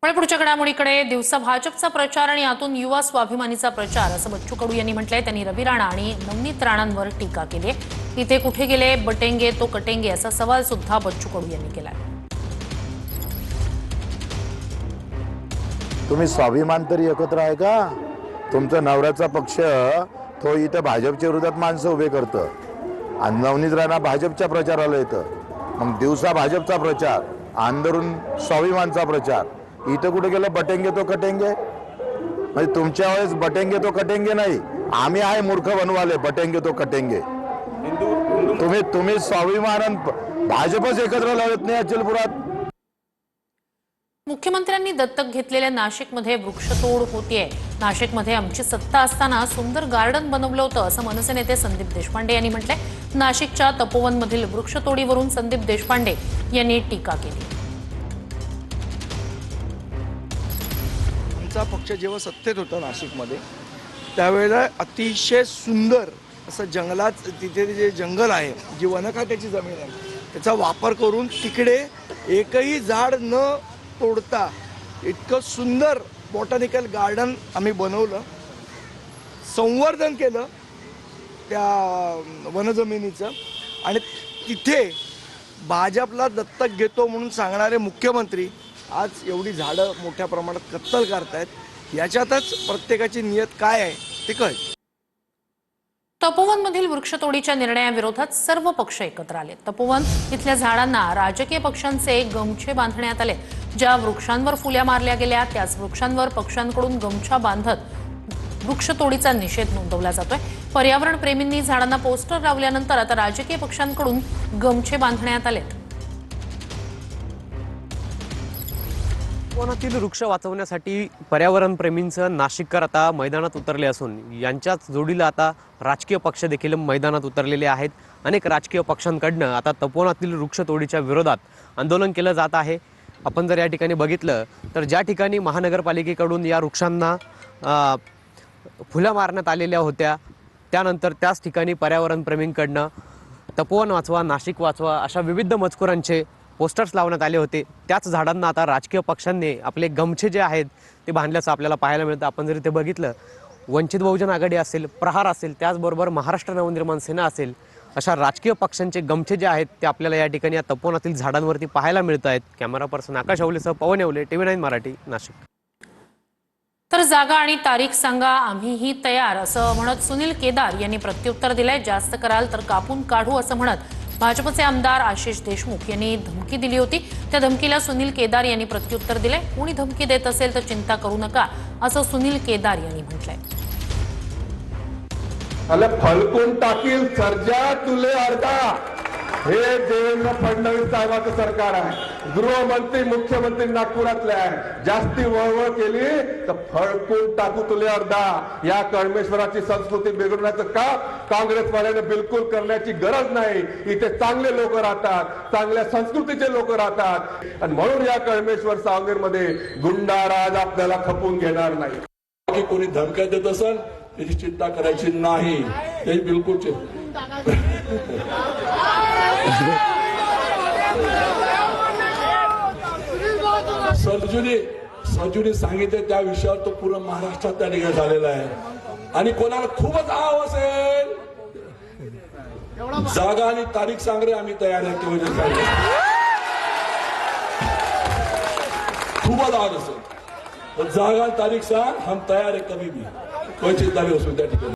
पण पुढच्या घडामोडीकडे दिवसा भाजपचा प्रचार आणि आतून युवा स्वाभिमानीचा प्रचार असं बच्चू कडू यांनी म्हटलंय। त्यांनी रवी राणा आणि नवनीत राणांवर टीका केली आहे। इथे कुठे गेले बटेंगे तो कटेंगे असा सवाल सुद्धा बच्चू कडू यांनी केलाय। तुम्ही स्वाभिमान तरी एकत्र आहे का? तुमचा नवऱ्याचा पक्ष तो इथे भाजपच्या विरोधात माणसं उभे करतं आणि नवनीत राणा भाजपच्या प्रचाराला येतं। मग दिवसा भाजपचा प्रचार, अंदरून स्वाभिमानचा प्रचार, इथं कुठे गेलं बटेंगे तो कटेंगे। म्हणजे तुमच्या वेळेस बटेंगे तो कटेंगे नाही, आम्ही आहे मूर्ख बनवाले बटेंगे तो कटेंगे। तुम्ही स्वाभिमान भाजपच एकत्र लढत नाही अचलपुरात। मुख्यमंत्र्यांनी दत्तक घेतलेल्या नाशिकमध्ये वृक्षतोड होतीये। नाशिकमध्ये आमची सत्ता असताना सुंदर गार्डन बनवलं होतं असं मनसे नेते संदीप देशपांडे यांनी म्हटलंय। नाशिकच्या तपोवनमधील वृक्षतोडीवरून संदीप देशपांडे यांनी टीका केली। आमचा पक्ष जेव्हा सत्तेत होता नाशिकमध्ये त्यावेळेला अतिशय सुंदर असं जंगलात, तिथे जे जंगल आहे, जी वनखात्याची जमीन आहे, त्याचा वापर करून तिकडे एकही झाड न तोडता इतकं सुंदर बॉटॅनिकल गार्डन आम्ही बनवलं, संवर्धन केलं त्या वनजमिनीचं। आणि तिथे भाजपला दत्तक घेतो म्हणून सांगणारे मुख्यमंत्री आज एवढी झाडं मोठ्या प्रमाणात कत्तल करतायत। याच्यातच प्रत्येकाची नियत काय आहे ते कळतं। तपोवनमधील वृक्षतोडीच्या निर्णयाविरोधात सर्व पक्ष एकत्र आले। तपोवन इथल्या झाडांना राजकीय पक्षांचे गमछे बांधण्यात आले। ज्या वृक्षांवर फुल्या मारल्या गेल्या त्याच वृक्षांवर पक्षांकडून गमछा बांधत वृक्षतोडीचा निषेध नोंदवला जातोय। पर्यावरण प्रेमींनी झाडांना पोस्टर लावल्यानंतर आता राजकीय पक्षांकडून गमछे बांधण्यात आलेत। तपोवनातील वृक्ष वाचवण्यासाठी पर्यावरण प्रेमींचं नाशिककर आता मैदानात उतरले असून यांच्याच जोडीला आता राजकीय पक्ष देखील मैदानात उतरलेले आहेत। अनेक राजकीय पक्षांकडनं आता तपोवनातील वृक्षतोडीच्या विरोधात आंदोलन केलं जात आहे। आपण जर या ठिकाणी बघितलं तर ज्या ठिकाणी महानगरपालिकेकडून या वृक्षांना फुलं मारण्यात आलेल्या होत्या, त्यानंतर त्याच ठिकाणी पर्यावरण प्रेमींकडनं तपोवन वाचवा, नाशिक वाचवा अशा विविध मजकुरांचे पोस्टर्स लावण्यात आले होते। त्याच झाडांना आता राजकीय पक्षांनी आपले गमछे जे आहेत ते बांधल्याचं आपल्याला पाहायला मिळतं। आपण जर इथे बघितलं, वंचित बहुजन आघाडी असेल, प्रहार असेल, त्याचबरोबर महाराष्ट्र नवनिर्माण सेना असेल, अशा राजकीय पक्षांचे गमछे जे आहेत ते आपल्याला या ठिकाणी या तपोवनातील झाडांवरती पाहायला मिळत आहेत। कॅमेरा पर्सन आकाश येवलेसह पवन येवले, TV9 मराठी, नाशिक। तर जागा आणि तारीख सांगा, आम्हीही तयार असं म्हणत सुनील केदार यांनी प्रत्युत्तर दिलंय। जास्त कराल तर कापून काढू असं म्हणत भाजपचे आमदार आशिष देशमुख यांनी धमकी दिली होती। त्या धमकीला सुनील केदार यांनी प्रत्युत्तर दिलंय। कोणी धमकी देत असेल तर चिंता करू नका असं सुनील केदार यांनी म्हटलंय। अरे फलकून टाकील सर्जा तुले अर्धा, हे देवेंद्र फडणवीस साहेबांचं सरकार आहे। गृहमंत्री मुख्यमंत्री नागपुरातले आहे। जास्ती वळवळ केली तर फळकून टाकू तुले अर्धा। या कळमेश्वराची संस्कृती बिघडण्याचं काम काँग्रेसवाल्याने बिलकुल करण्याची गरज नाही। इथे चांगले लोक राहतात, चांगल्या संस्कृतीचे लोक राहतात आणि म्हणून या कळमेश्वर सावनेरमध्ये गुंडाराज आपल्याला खपून घेणार नाही। की कोणी धमक्या देत असेल त्याची चिंता करायची नाही, ते बिलकुल सर्जुनी सांगितले त्या विषयावर तो पूर्ण महाराष्ट्रात त्या ठिकाणी झालेला आहे। आणि कोणाला खूपच आव असेल, जागा आणि तारीख सांग रे, आम्ही तयार आहे। खूपच आव असेल तर जागा आणि तारीख सांग, हम तयार आहे कभी भी, कोई चिंता नहीं उसमें त्या ठिकाणी।